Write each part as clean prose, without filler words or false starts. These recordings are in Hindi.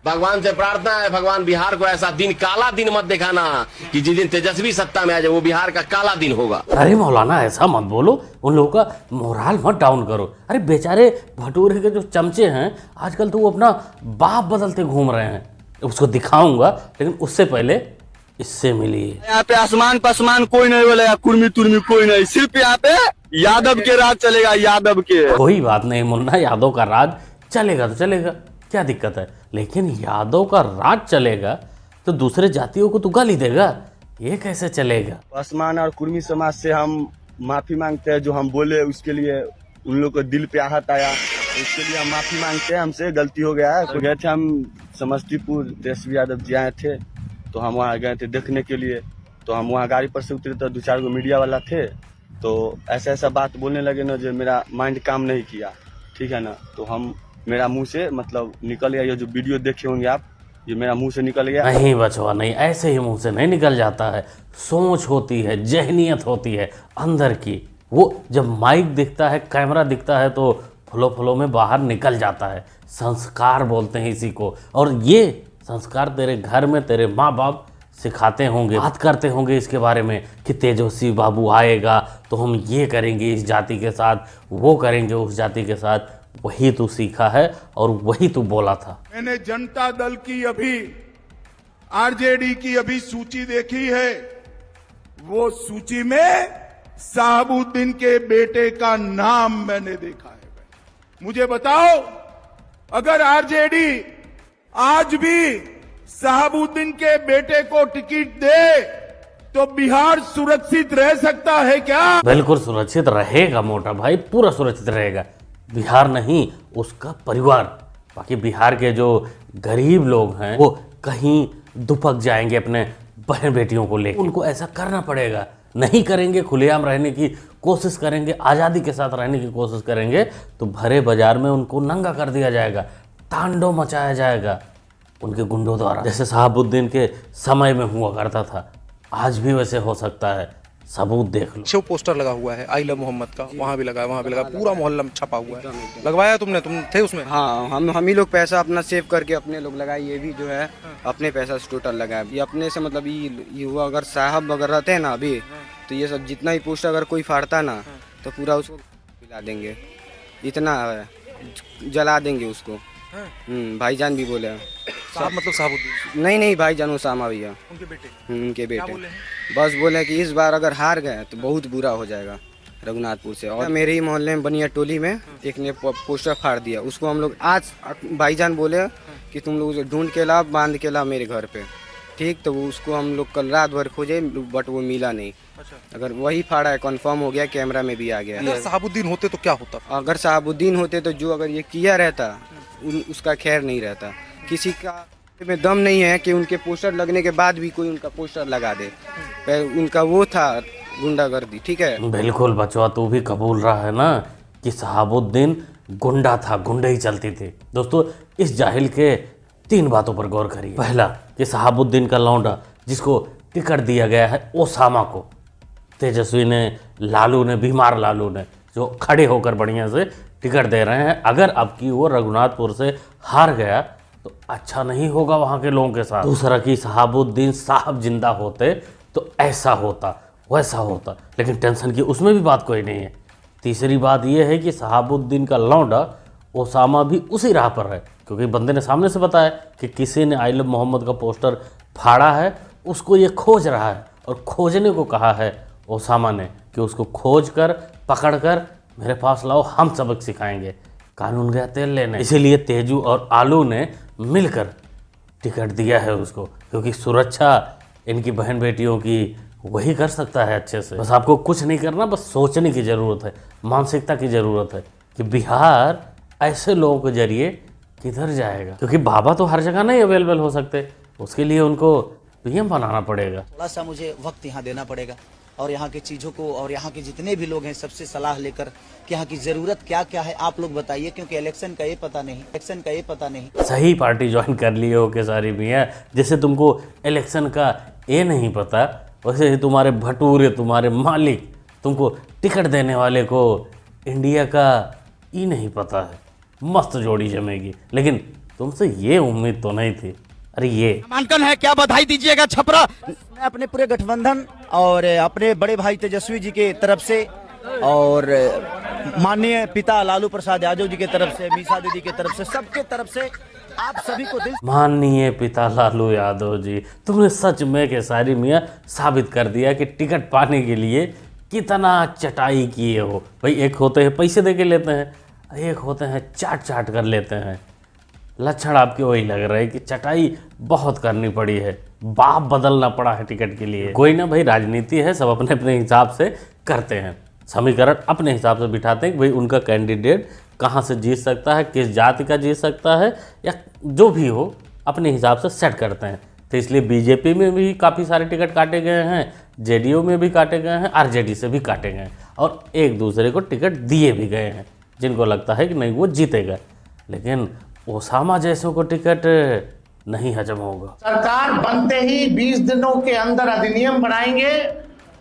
भगवान से प्रार्थना है, भगवान बिहार को ऐसा दिन, काला दिन मत दिखाना कि जिस दिन तेजस्वी सत्ता में आ जाए वो बिहार का काला दिन होगा। अरे मौलाना ऐसा मत बोलो, उन लोगों का मोराल मत डाउन करो। अरे बेचारे भटूरे के जो चमचे हैं आजकल तो वो अपना बाप बदलते घूम रहे हैं, उसको दिखाऊंगा, लेकिन उससे पहले इससे मिलिए। यहाँ पे आसमान पसमान कोई नहीं बोलेगा, कुर्मी तुर्मी कोई नहीं, सिर्फ यहाँ पे यादव के राज चलेगा, यादव के। कोई बात नहीं मुन्ना, यादव का राज चलेगा तो चलेगा, क्या दिक्कत है, लेकिन यादव का राज चलेगा तो दूसरे जातियों को तो गाली देगा, ये कैसे चलेगा। आसमान और कुर्मी समाज से हम माफी मांगते हैं, जो हम बोले उसके लिए उन लोग को दिल पे आहत आया, उसके लिए हम माफी मांगते हैं, हमसे गलती हो गया है। तो गए थे हम समस्तीपुर, तेजस्वी यादव जी आए थे, तो हम वहाँ गए थे देखने के लिए। तो हम वहाँ गाड़ी पर से उतरे तो 2-4 गो मीडिया वाला थे, तो ऐसा बात बोलने लगे ना, जो मेरा माइंड काम नहीं किया, ठीक है ना। तो हम, मेरा मुंह से मतलब निकल गया, ये जो वीडियो देखे होंगे आप, ये मेरा मुंह से निकल गया। नहीं बचवा नहीं, ऐसे ही मुंह से नहीं निकल जाता है, सोच होती है, जहनियत होती है अंदर की, वो जब माइक दिखता है, कैमरा दिखता है तो फुलो फुलो में बाहर निकल जाता है। संस्कार बोलते हैं इसी को, और ये संस्कार तेरे घर में तेरे माँ बाप सिखाते होंगे, बात करते होंगे इसके बारे में कि तेजस्वी बाबू आएगा तो हम ये करेंगे इस जाति के साथ, वो करेंगे उस जाति के साथ। वही तू सीखा है और वही तू बोला था। मैंने जनता दल की अभी, आरजेडी की अभी सूची देखी है, वो सूची में शहाबुद्दीन के बेटे का नाम मैंने देखा है। मुझे बताओ, अगर आरजेडी आज भी शहाबुद्दीन के बेटे को टिकट दे तो बिहार सुरक्षित रह सकता है क्या? बिल्कुल सुरक्षित रहेगा मोटा भाई, पूरा सुरक्षित रहेगा। बिहार नहीं, उसका परिवार। बाकी बिहार के जो गरीब लोग हैं वो कहीं दुपक जाएंगे अपने बहन बेटियों को लेकर, उनको ऐसा करना पड़ेगा। नहीं करेंगे, खुलेआम रहने की कोशिश करेंगे, आज़ादी के साथ रहने की कोशिश करेंगे तो भरे बाजार में उनको नंगा कर दिया जाएगा, तांडव मचाया जाएगा उनके गुंडों द्वारा, जैसे शहाबुद्दीन के समय में हुआ करता था। आज भी वैसे हो सकता है, सबूत देख लो। शिव पोस्टर लगा हुआ है आई लव मोहम्मद का, वहाँ भी लगा है, वहाँ भी लगा, पूरा मोहल्ला में छपा हुआ है। लगवाया तुमने, तुम थे उसमें? हाँ, हम ही लोग पैसा अपना सेव करके अपने लोग लगाए, ये भी जो है अपने पैसा से टोटल लगाए। ये अपने से मतलब ये हुआ, अगर साहब अगर रहते हैं ना अभी, तो ये सब जितना ही पोस्टर अगर कोई फाड़ता ना तो पूरा उसको पिला देंगे, इतना है, जला देंगे उसको। भाईजान भी बोले साहब मतलब साहबुद्दीन? नहीं भाईजान उसामा भैया, उनके बेटे बस बोले कि इस बार अगर हार गए तो बहुत बुरा हो जाएगा रघुनाथपुर से। और मेरे ही मोहल्ले में बनिया टोली में एक ने पोस्टर फाड़ दिया, उसको हम लोग आज भाईजान बोले कि तुम लोग ढूंढ के ला, बांध के ला मेरे घर पे, ठीक। तो उसको हम लोग कल रात भर खोजे बट वो मिला नहीं। अगर वही फाड़ा है, कंफर्म हो गया, कैमरा में भी आ गया। अगर शहाबुद्दीन होते तो क्या होता? अगर शहाबुद्दीन होते तो जो अगर ये किया रहता उसका खैर नहीं रहता। किसी का में दम नहीं है कि उनके पोस्टर लगने के बाद भी कोई उनका पोस्टर लगा दे, उनका वो था गुंडागर्दी, ठीक है। बिल्कुल बचवा, तू भी कबूल रहा है ना कि शहाबुद्दीन गुंडा था, गुंडे ही चलती थे। दोस्तों, इस जाहिल के 3 बातों पर गौर करिए। पहला कि शहाबुद्दीन का लौंडा जिसको टिकट दिया गया है ओसामा को, तेजस्वी ने, लालू ने, बीमार लालू ने, जो खड़े होकर बढ़िया से टिकट दे रहे हैं। अगर अब की वो रघुनाथपुर से हार गया तो अच्छा नहीं होगा वहाँ के लोगों के साथ। दूसरा कि शहाबुद्दीन साहब जिंदा होते तो ऐसा होता, वैसा होता, लेकिन टेंशन की उसमें भी बात कोई नहीं है। तीसरी बात यह है कि शहाबुद्दीन का लौंडा ओसामा भी उसी राह पर है, क्योंकि बंदे ने सामने से बताया कि किसी ने आई लव मोहम्मद का पोस्टर फाड़ा है, उसको ये खोज रहा है, और खोजने को कहा है ओसामा ने कि उसको खोज कर पकड़ कर मेरे पास लाओ, हम सबक सिखाएंगे। कानून गया तेल लेने, इसीलिए तेजू और आलू ने मिलकर टिकट दिया है उसको, क्योंकि सुरक्षा इनकी बहन बेटियों की वही कर सकता है अच्छे से। बस आपको कुछ नहीं करना, बस सोचने की ज़रूरत है, मानसिकता की ज़रूरत है कि बिहार ऐसे लोगों के जरिए किधर जाएगा, क्योंकि बाबा तो हर जगह नहीं अवेलेबल हो सकते, उसके लिए उनको पीएम बनाना पड़ेगा। थोड़ा सा मुझे वक्त यहाँ देना पड़ेगा और यहाँ की चीज़ों को और यहाँ के जितने भी लोग हैं सबसे सलाह लेकर कि यहाँ की ज़रूरत क्या क्या है आप लोग बताइए, क्योंकि इलेक्शन का ये पता नहीं। सही पार्टी ज्वाइन कर लिए हो केसारी मियाँ, जैसे तुमको इलेक्शन का ये नहीं पता, वैसे ही तुम्हारे भटूरे, तुम्हारे मालिक, तुमको टिकट देने वाले को इंडिया का ये नहीं पता है। मस्त जोड़ी जमेगी, लेकिन तुमसे ये उम्मीद तो नहीं थी। अरे ये नामांकन है, क्या बधाई दीजिएगा छपरा। मैं अपने पूरे गठबंधन और अपने बड़े भाई तेजस्वी जी के तरफ से और माननीय पिता लालू प्रसाद यादव जी के तरफ से, मीसा दीदी के तरफ से, सबके तरफ से आप सभी को दिल। माननीय पिता लालू यादव जी, तुमने सच में केसारी मियाँ साबित कर दिया कि टिकट पाने के लिए कितना चटाई किए हो। भाई एक होते हैं पैसे दे के लेते हैं, एक होते हैं चाट चाट कर लेते हैं। लक्षण आपके वही लग रहा है कि चटाई बहुत करनी पड़ी है, बाप बदलना पड़ा है टिकट के लिए। कोई ना भाई, राजनीति है, सब अपने अपने हिसाब से करते हैं, समीकरण अपने हिसाब से बिठाते हैं कि भाई उनका कैंडिडेट कहाँ से जीत सकता है, किस जाति का जीत सकता है, या जो भी हो अपने हिसाब से सेट करते हैं। तो इसलिए बीजेपी में भी काफ़ी सारे टिकट काटे गए हैं, जेडीयू में भी काटे गए हैं, आरजेडी से भी काटे गए हैं, और एक दूसरे को टिकट दिए भी गए हैं जिनको लगता है कि नहीं वो जीतेगा। लेकिन ओसामा जैसों को टिकट नहीं हजम होगा। सरकार बनते ही 20 दिनों के अंदर अधिनियम बनाएंगे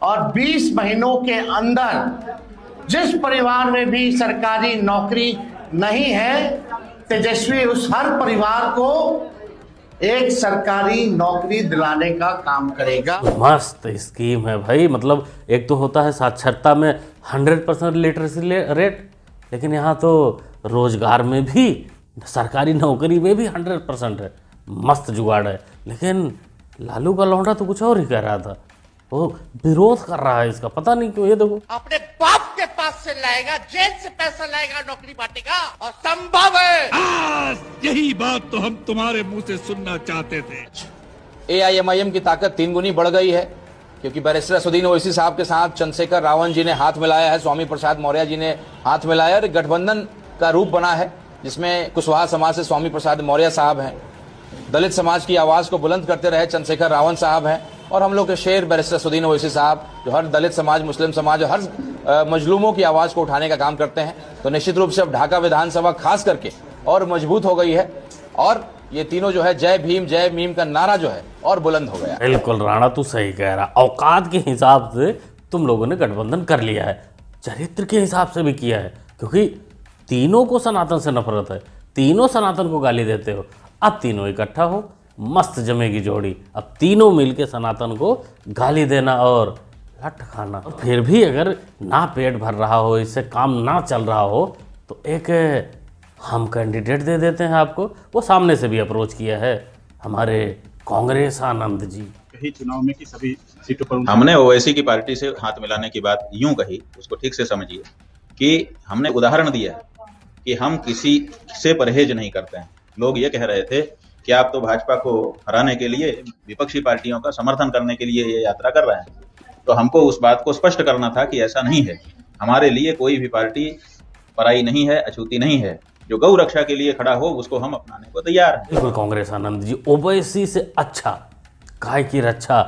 और 20 महीनों के अंदर जिस परिवार में भी सरकारी नौकरी नहीं है, तेजस्वी उस हर परिवार को एक सरकारी नौकरी दिलाने का काम करेगा। मस्त स्कीम है भाई। मतलब एक तो होता है साक्षरता में 100% लिटरेसी रेट, लेकिन यहाँ तो रोजगार में भी, सरकारी नौकरी में भी 100% है। मस्त जुगाड़ है। लेकिन लालू का लौंडा तो कुछ और ही कह रहा था, वो विरोध कर रहा है इसका, पता नहीं क्यों। ये देखो, अपने बाप के पास से लाएगा, जेल से पैसा लाएगा, नौकरी बांटेगा, और संभव है। यही बात तो हम तुम्हारे मुंह से सुनना चाहते थे। AIMIM की ताकत 3 गुनी बढ़ गई है, क्योंकि बैरिस्टर असदुद्दीन ओवैसी साहब के साथ चंद्रशेखर रावण जी ने हाथ मिलाया है, स्वामी प्रसाद मौर्य जी ने हाथ मिलाया, और गठबंधन का रूप बना है जिसमें कुशवाहा समाज से स्वामी प्रसाद मौर्य साहब हैं, दलित समाज की आवाज को बुलंद करते रहे चंद्रशेखर रावण साहब हैं, और हम लोग के शेर बैरिस्टर असदुद्दीन ओवैसी साहब जो हर दलित समाज, मुस्लिम समाज और हर मजलूमों की आवाज को उठाने का काम करते हैं। तो निश्चित रूप से अब ढाका विधानसभा खास करके और मजबूत हो गई है, और ये तीनों जो है जय भीम जय मीम का नारा जो है और बुलंद हो गया। बिल्कुल राणा, तू सही कह रहा। औकात के हिसाब से तुम लोगों ने गठबंधन कर लिया है, चरित्र के हिसाब से भी किया है, क्योंकि तीनों को सनातन से नफरत है, तीनों सनातन को गाली देते हो। अब तीनों इकट्ठा हो, मस्त जमेगी जोड़ी। अब तीनों मिलके सनातन को गाली देना और लट खाना। और फिर भी अगर ना पेट भर रहा हो, इससे काम ना चल रहा हो, तो एक हम कैंडिडेट दे देते हैं आपको। वो सामने से भी अप्रोच किया है हमारे कांग्रेस आनंद जी। कहीं चुनाव में कि सभी सीटों पर हमने ओवैसी की पार्टी से हाथ मिलाने की बात यूं कही, उसको ठीक से समझिए कि हमने उदाहरण दिया कि हम किसी से परहेज नहीं करते हैं। लोग ये कह रहे थे कि आप तो भाजपा को हराने के लिए, विपक्षी पार्टियों का समर्थन करने के लिए ये यात्रा कर रहे हैं, तो हमको उस बात को स्पष्ट करना था कि ऐसा नहीं है। हमारे लिए कोई भी पार्टी पराई नहीं है, अछूती नहीं है। जो गौ रक्षा के लिए खड़ा हो उसको हम अपनाने को तैयार हैं। बिल्कुल कांग्रेस आनंद जी, ओवैसी से अच्छा गाय की रक्षा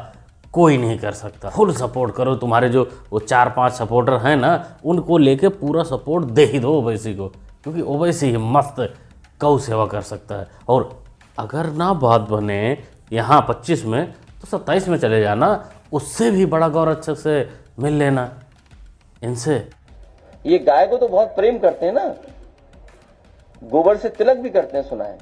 कोई नहीं कर सकता। फुल सपोर्ट करो। तुम्हारे जो वो 4-5 सपोर्टर हैं ना, उनको लेके पूरा सपोर्ट दे ही दो ओवैसी को, क्योंकि ओवैसी ही मस्त गौ सेवा कर सकता है। और अगर ना बात बने यहाँ 25 में, तो 27 में चले जाना, उससे भी बड़ा गौ रक्षक से मिल लेना इनसे। ये गाय को तो बहुत प्रेम करते हैं ना, गोबर से तिलक भी करते हैं, सुना है।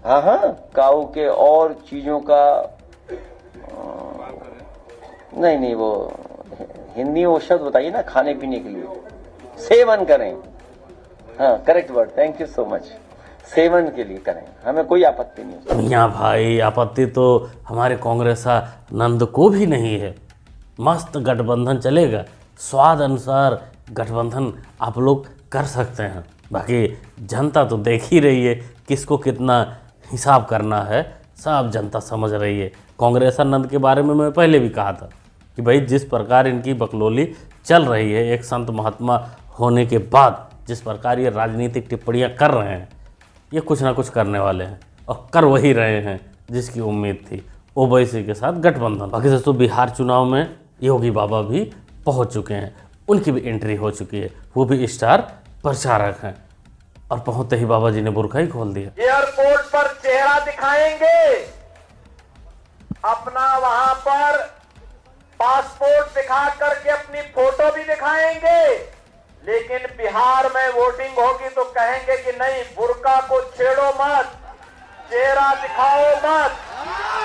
हाँ, काऊ के और चीजों का नहीं, वो हिंदी वो शब्द बताइए ना, खाने पीने के लिए सेवन करें। हाँ, correct word, thank you so much. Seven के लिए करें, हमें कोई आपत्ति नहीं। मियाँ भाई, आपत्ति तो हमारे कांग्रेस आनंद को भी नहीं है। मस्त गठबंधन चलेगा, स्वाद अनुसार गठबंधन आप लोग कर सकते हैं। बाकी जनता तो देख ही रही है किसको कितना हिसाब करना है, सब जनता समझ रही है। कांग्रेस आनंद के बारे में मैं पहले भी कहा था कि भाई जिस प्रकार इनकी बकलोली चल रही है, एक संत महात्मा होने के बाद जिस प्रकार ये राजनीतिक टिप्पणियाँ कर रहे हैं, ये कुछ ना कुछ करने वाले हैं, और कर वही रहे हैं जिसकी उम्मीद थी, ओवैसी के साथ गठबंधन। बाकी दोस्तों, बिहार चुनाव में योगी बाबा भी पहुंच चुके हैं, उनकी भी एंट्री हो चुकी है, वो भी स्टार प्रचारक हैं, और पहुंचते ही बाबा जी ने बुर्का ही खोल दिया। एयरपोर्ट पर चेहरा दिखाएंगे अपना, वहां पर पासपोर्ट दिखा करके अपनी फोटो भी दिखाएंगे, लेकिन बिहार में वोटिंग होगी तो कहेंगे कि नहीं, बुर्का को छेड़ो मत, चेहरा दिखाओ मत,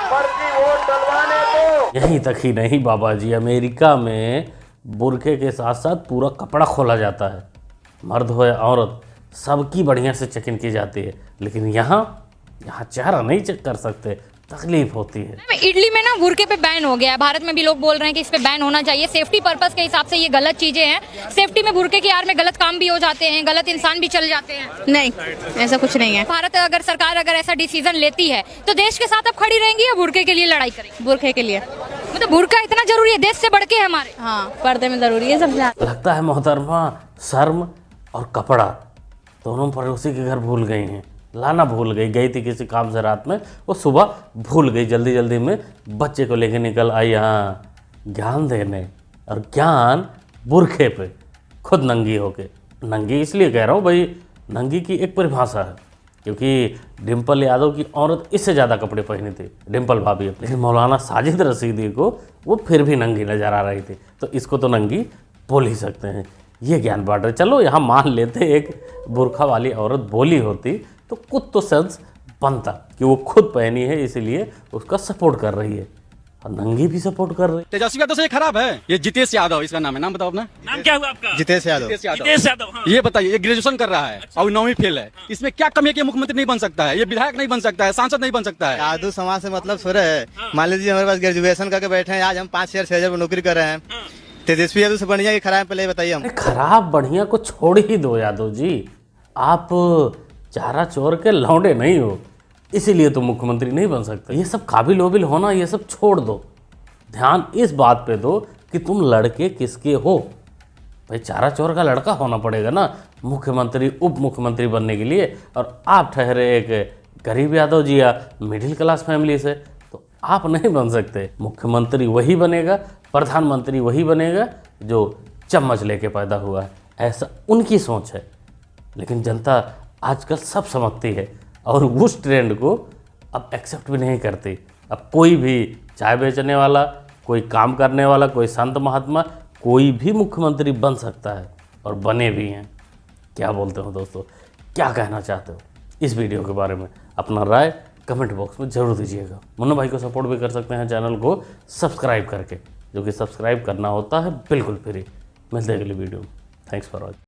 फर्जी वोट डलवाने दो। यहीं तक ही नहीं बाबा जी, अमेरिका में बुरके के साथ साथ पूरा कपड़ा खोला जाता है, मर्द हो या औरत सबकी बढ़िया से चेक इन की जाती है। लेकिन यहाँ चेहरा नहीं चेक कर सकते, तकलीफ होती है। इटली में ना बुरके पे बैन हो गया है, भारत में भी लोग बोल रहे हैं कि इस पे बैन होना चाहिए। सेफ्टी पर्पस के हिसाब से ये गलत चीजें हैं। सेफ्टी में बुरके की आड़ में गलत काम भी हो जाते हैं, गलत इंसान भी चल जाते हैं। नहीं, ऐसा कुछ नहीं है। भारत अगर सरकार ऐसा डिसीजन लेती है तो देश के साथ अब खड़ी रहेंगी या बुरके के लिए लड़ाई करेंगे? बुरके के लिए, मतलब बुरका इतना जरूरी है, देश से बढ़ के हमारे। हाँ, पर्दे में जरूरी है सबसे। लगता है मोहतरमा शर्म और कपड़ा दोनों पड़ोसी के घर भूल गई हैं, लाना भूल गई थी किसी काम से रात में, वो सुबह भूल गई, जल्दी जल्दी में बच्चे को लेके निकल आई यहाँ ज्ञान देने, और ज्ञान बुरखे पे, खुद नंगी होके। नंगी इसलिए कह रहा हूँ भाई, नंगी की एक परिभाषा है, क्योंकि डिम्पल यादव की औरत इससे ज़्यादा कपड़े पहनी थी, डिम्पल भाभी। लेकिन मौलाना साजिद रशीदी को वो फिर भी नंगी नजर आ रही थी, तो इसको तो नंगी बोल ही सकते हैं। ये ज्ञान बांट रहे। चलो यहाँ मान लेते एक बुरखा वाली औरत बोली होती तो कुछ तो सेंस बनता कि वो खुद पहनी है इसलिए उसका सपोर्ट कर रही है, और नंगी भी सपोर्ट कर रही है। तेजस्वी यादव से खराब है ये जितेश यादव, इसका नाम है। नाम बताओ अपना। नाम क्या हुआ आपका? जितेश यादव। जितेश यादव, हाँ। ये बताइए, ये ग्रेजुएशन कर रहा है और 9वीं फेल है, इसमें क्या कमी है कि मुख्यमंत्री नहीं बन सकता है, ये विधायक नहीं बन सकता है, सांसद नहीं बन सकता है? यादव समाज से मतलब सो रहे है। मान लीजिए हमारे पास ग्रेजुएशन करके बैठे हैं, आज हम 5,000-6,000 नौकरी कर रहे हैं। तेजस्वी यादव से बढ़िया ये खराब, पहले बताइए हम। खराब बढ़िया को छोड़ ही दो यादव जी, आप चारा चोर के लौंडे नहीं हो, इसीलिए तो मुख्यमंत्री नहीं बन सकते। ये सब काबिल वोबिल होना ये सब छोड़ दो, ध्यान इस बात पे दो कि तुम लड़के किसके हो। भाई चारा चोर का लड़का होना पड़ेगा ना मुख्यमंत्री उप मुख्यमंत्री बनने के लिए, और आप ठहरे एक गरीब यादव जी या मिडिल क्लास फैमिली से, तो आप नहीं बन सकते। मुख्यमंत्री वही बनेगा, प्रधानमंत्री वही बनेगा जो चम्मच लेके पैदा हुआ है, ऐसा उनकी सोच है। लेकिन जनता आजकल सब समझती है और उस ट्रेंड को अब एक्सेप्ट भी नहीं करती। अब कोई भी चाय बेचने वाला, कोई काम करने वाला, कोई संत महात्मा, कोई भी मुख्यमंत्री बन सकता है और बने भी हैं। क्या बोलते हो दोस्तों, क्या कहना चाहते हो इस वीडियो के बारे में? अपना राय कमेंट बॉक्स में ज़रूर दीजिएगा। मुन्ना भाई को सपोर्ट भी कर सकते हैं चैनल को सब्सक्राइब करके, जो कि सब्सक्राइब करना होता है बिल्कुल फ्री। मिलते हैं अगली वीडियो में। Thanks for watching.